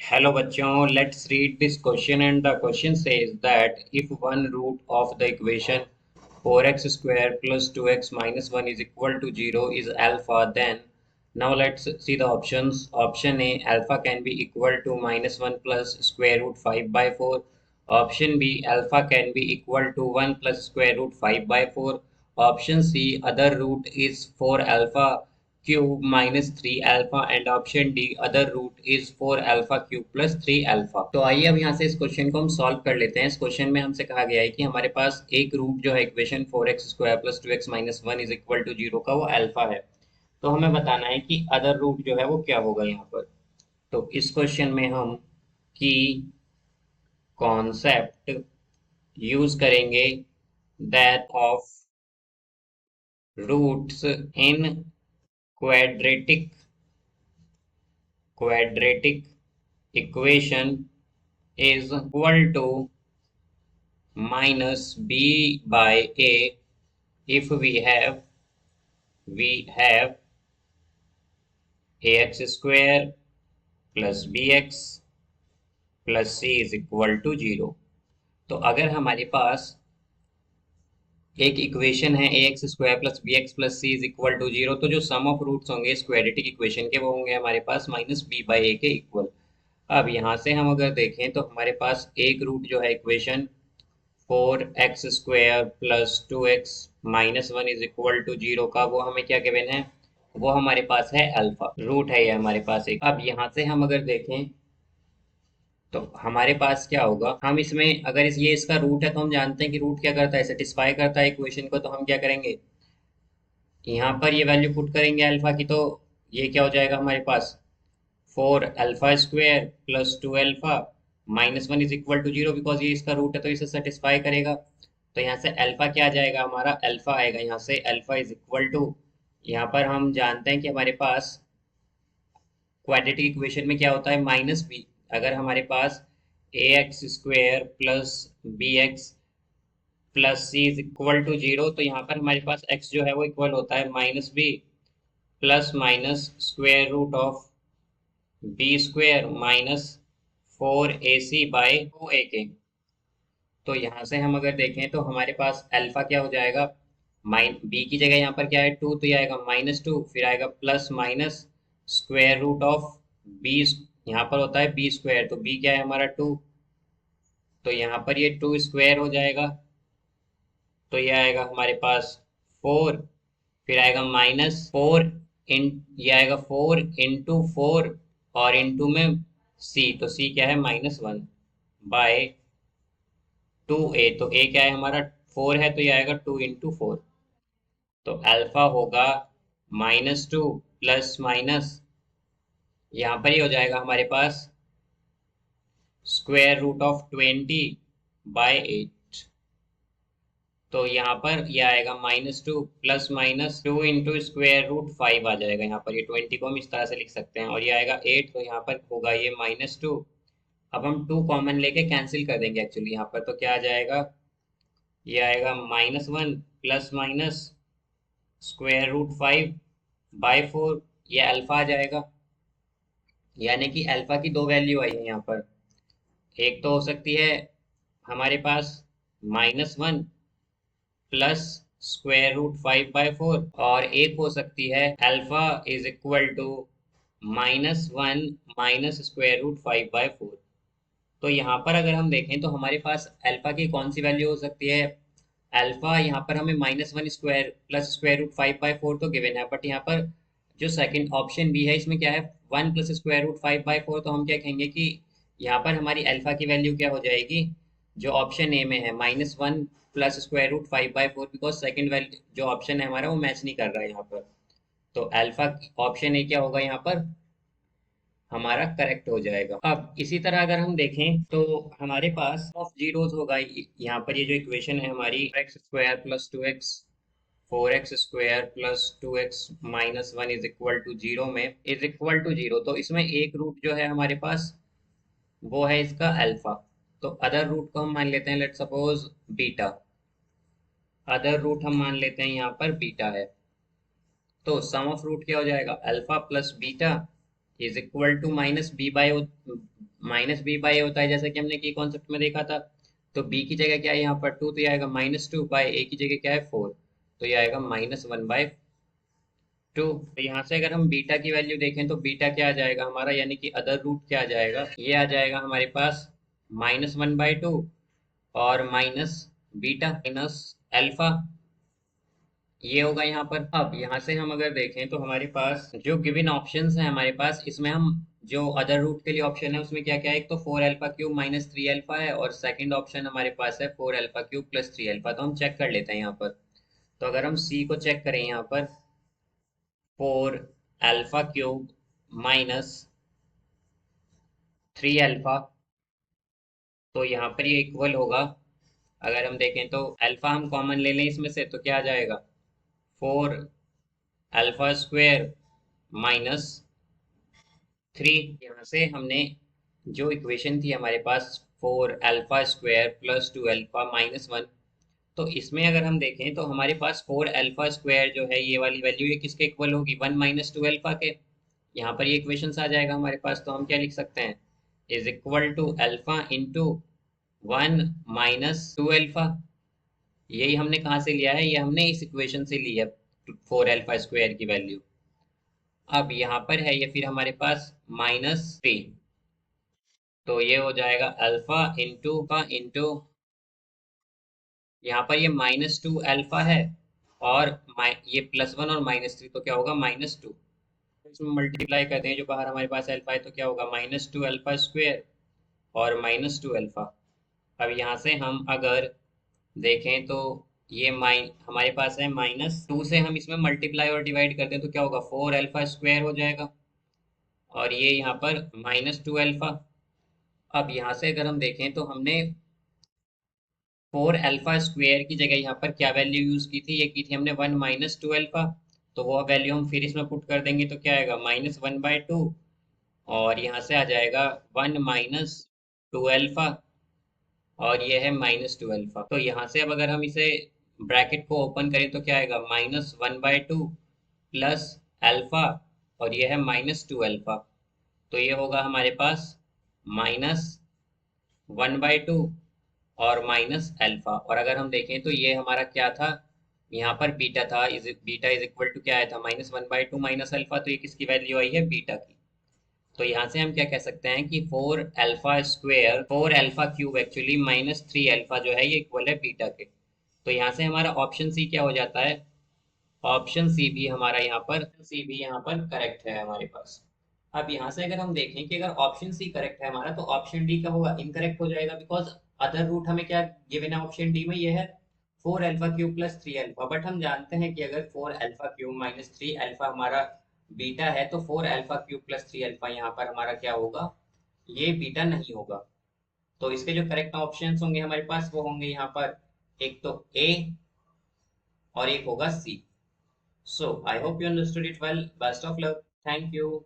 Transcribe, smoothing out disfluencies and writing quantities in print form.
Hello bachon, let's read this question, and the question says that if one root of the equation 4x square plus 2x minus 1 is equal to 0 is alpha, then now let's see the options. Option A, alpha can be equal to minus 1 plus square root 5 by 4. Option B, alpha can be equal to 1 plus square root 5 by 4. Option C, other root is 4 alpha cube minus 3 alpha and option D other root is 4 alpha cube plus 3 alpha. तो आइए अब यहाँ से इस question को हम solve कर लेते हैं। इस क्वेश्चन में हमसे कहा गया है कि हमारे पास एक रूट जो है equation 4x square plus 2x minus 1 is equal to 0 का वो अल्फा है। तो हमें बताना है कि अदर रूट जो है वो क्या होगा यहाँ पर। तो इस क्वेश्चन में हम की कॉन्सेप्ट यूज करेंगे that of roots in quadratic quadratic equation is equal to minus b by a if we have ax square plus bx plus c is equal to 0। तो अगर हमारे पास एक इक्वेशन है A x square plus B x plus C is equal to 0, तो जो सम of roots होंगे इस quadratic equation के वो होंगे हमारे पास माइनस बी बाई ए के इक्वल। अब यहाँ से हम अगर देखें तो हमारे पास एक रूट जो है equation 4x square plus 2x minus 1 is equal to 0 का वो हमें क्या गिवन है, वो हमारे पास है अल्फा रूट है ये हमारे पास एक। अब यहाँ से हम अगर देखें तो हमारे पास क्या होगा, हम इसमें अगर ये इसका रूट है तो हम जानते हैं कि रूट क्या करता है, सेटिस्फाई करता है इक्वेशन को। तो हम क्या करेंगे, यहाँ पर ये वैल्यू पुट करेंगे अल्फा की, तो ये क्या हो जाएगा हमारे पास 4 alpha square plus 2 alpha minus 1 is equal to 0, because ये इसका रूट है तो इसे सेटिस्फाई करेगा। तो यहाँ से अल्फा क्या आ जाएगा, हमारा अल्फा आएगा यहाँ से अल्फा इज इक्वल टू, यहाँ पर हम जानते हैं कि हमारे पास क्वाड्रेटिक इक्वेशन में क्या होता है माइनस बी। अगर हमारे पास A x square plus B x plus C is equal to 0, तो यहाँ पर हमारे पास x जो है वो इक्वल होता है minus B plus minus square root of B square minus 4ac by 2ak। तो यहाँ से हम अगर देखें तो हमारे पास अल्फा क्या हो जाएगा, माइन बी की जगह यहाँ पर क्या है 2, तो ये आएगा -2, फिर आएगा plus minus square root of B, यहाँ पर होता है बी स्क्वायर, तो बी क्या है हमारा 2, तो यहाँ पर ये 2 स्क्वायर हो जाएगा, तो ये आएगा हमारे पास 4, फिर आएगा -4 इन, ये आएगा 4 इंटू 4 और इंटू में सी, तो सी क्या है -1 बाय 2a, तो a क्या है हमारा 4 है, तो ये आएगा 2 इंटू 4। तो अल्फा होगा -2 प्लस माइनस, यहाँ पर ही हो जाएगा हमारे पास स्क्वायर रूट ऑफ 20/8। तो यहाँ पर यह आएगा -2 plus minus 2 into square root 5 आ जाएगा। यहाँ पर ये 20 को हम इस तरह से लिख सकते हैं, और ये आएगा 8, तो यहाँ पर होगा ये -2। अब हम 2 कॉमन लेके कैंसिल कर देंगे एक्चुअली यहाँ पर, तो क्या आ जाएगा, ये आएगा -1 प्लस माइनस स्क्वायर रूट 5/4, ये अल्फा आ जाएगा। यानी कि अल्फा की दो वैल्यू आई है यहाँ पर, एक तो हो सकती है हमारे पास -1 प्लस स्क्वायर रूट 5/4, और एक हो सकती है alpha is equal to -1 minus square root 5/4। तो यहाँ पर अगर हम देखें तो हमारे पास अल्फा की कौन सी वैल्यू हो सकती है, अल्फा यहाँ पर हमें -1 स्क्वायर प्लस स्क्वायर रूट 5/4 तो गिवन है, बट यहाँ पर जो सेकंड ऑप्शन बी है इसमें क्या है 1 प्लस स्क्वायर रूट 5/4, तो हम क्या कहेंगे कि यहाँ पर हमारी अल्फा की वैल्यू क्या हो जाएगी, जो ऑप्शन ए में है -1 plus square root 5/4, because second value जो ऑप्शन है हमारा वो मैच नहीं कर रहा है यहाँ पर। तो अल्फा ऑप्शन ए क्या होगा यहाँ पर हमारा करेक्ट हो जाएगा। अब इसी तरह अगर हम देखें तो हमारे पास ऑफ जीरोज होगा यहाँ पर, ये जो इक्वेशन है हमारी X square plus 2x 4x square plus 2x minus 1 is equal to 0 में इज इक्वल टू 0, तो इसमें एक रूट जो है हमारे पास वो है इसका अल्फा। तो अदर रूट को हम मान लेते हैं, let suppose beta, other root हम मान लेते हैं यहाँ पर बीटा है। तो सम ऑफ रूट क्या हो जाएगा, alpha plus beta is equal to minus B by A होता है, जैसा कि हमने की कॉन्सेप्ट में देखा था। तो बी की जगह क्या है यहाँ पर 2, तो ये आएगा -2 बाई ए की जगह क्या है 4, तो ये आएगा -1/2। तो यहाँ से अगर हम बीटा की वैल्यू देखें तो बीटा क्या आ जाएगा हमारा, यानी कि अदर रूट क्या आ जाएगा, ये आ जाएगा हमारे पास -1/2 और माइनस बीटा माइनस अल्फा, ये होगा यहाँ पर। अब यहाँ से हम अगर देखें तो हमारे पास जो गिवन ऑप्शंस हैं हमारे पास, इसमें हम जो अदर रूट के लिए ऑप्शन है उसमें क्या क्या है, एक तो 4α³ माइनस 3α है, और सेकंड ऑप्शन हमारे पास है 4α³ प्लस 3α। तो हम चेक कर लेते हैं यहाँ पर। तो अगर हम सी को चेक करें यहाँ पर, 4α³ माइनस 3α, तो यहाँ पर ये इक्वल होगा, अगर हम देखें तो अल्फा हम कॉमन ले लें इसमें से तो क्या आ जाएगा, 4α² माइनस 3। यहाँ से हमने जो इक्वेशन थी हमारे पास 4α² प्लस 2α-1, तो इसमें अगर हम देखें तो हमारे पास 4α² जो है ये वाली वैल्यू, ये किसके इक्वल होगी, 1 - 2α के। यहाँ पर ये इक्वेशन आ जाएगा हमारे पास, तो हम क्या लिख सकते हैं, is equal to alpha into 1 - 2α। यही हमने कहाँ से लिया है, ये हमने इस इक्वेशन से ली है 4α² की वैल्यू। अब यहाँ पर है ये फिर हमारे पास -3, तो ये हो जाएगा अल्फा इंटू का इंटू, यहाँ पर ये -2α है, और ये +1 और -3, तो क्या होगा -2। इसमें मल्टीप्लाई करते हैं, जो बाहर हमारे पास अल्फा है तो क्या होगा -2α² और -2α। अब यहाँ से हम अगर देखें तो ये हमारे पास है -2 से हम इसमें मल्टीप्लाई और डिवाइड करते हैं तो क्या होगा, 4α² हो जाएगा, और ये यहाँ पर -2α। अब यहाँ से अगर हम देखें तो हमने 4α² की जगह यहाँ पर क्या वैल्यू यूज की थी, ये की थी हमने 1 - 2α। तो वो वैल्यू हम फिर इसमें पुट कर देंगे तो क्या आएगा, -1/2, और यहाँ से आ जाएगा 1 - 2α, और ये है -2α। तो यहाँ से अब अगर हम इसे ब्रैकेट को ओपन करें तो क्या आएगा, -1/2 प्लस अल्फा, और ये है -2α। तो ये होगा हमारे पास -1/2 और माइनस अल्फा। और अगर हम देखें तो ये हमारा क्या था, यहाँ पर बीटा था, बीटा इज इक्वल टू क्या आया था, -1/2 माइनस अल्फा, तो ये किसकी वैल्यू आई है, बीटा की। तो यहाँ से हम क्या कह सकते हैं कि 4α² एक्चुअली -3α जो है ये इक्वल है बीटा के। तो यहाँ से हमारा ऑप्शन सी क्या हो जाता है, ऑप्शन सी भी हमारा यहाँ पर, सी भी यहाँ पर करेक्ट है हमारे पास। अब यहाँ से अगर हम देखें कि अगर ऑप्शन सी करेक्ट है हमारा, तो ऑप्शन डी क्या होगा, इनकरेक्ट हो जाएगा, बिकॉज अदर रूट हमें क्या गिवन है ऑप्शन डी में, ये है 4α³ प्लस 3α। बट हम जानते हैं कि अगर 4α³ माइनस 3α हमारा बीटा है, तो 4α³ प्लस 3α यहाँ पर हमारा क्या होगा, ये बीटा नहीं होगा। तो इसके जो करेक्ट ऑप्शंस होंगे हमारे पास वो होंगे यहाँ पर, एक तो ए और एक होगा सी। So I hope you understood it well. Best of luck. Thank you.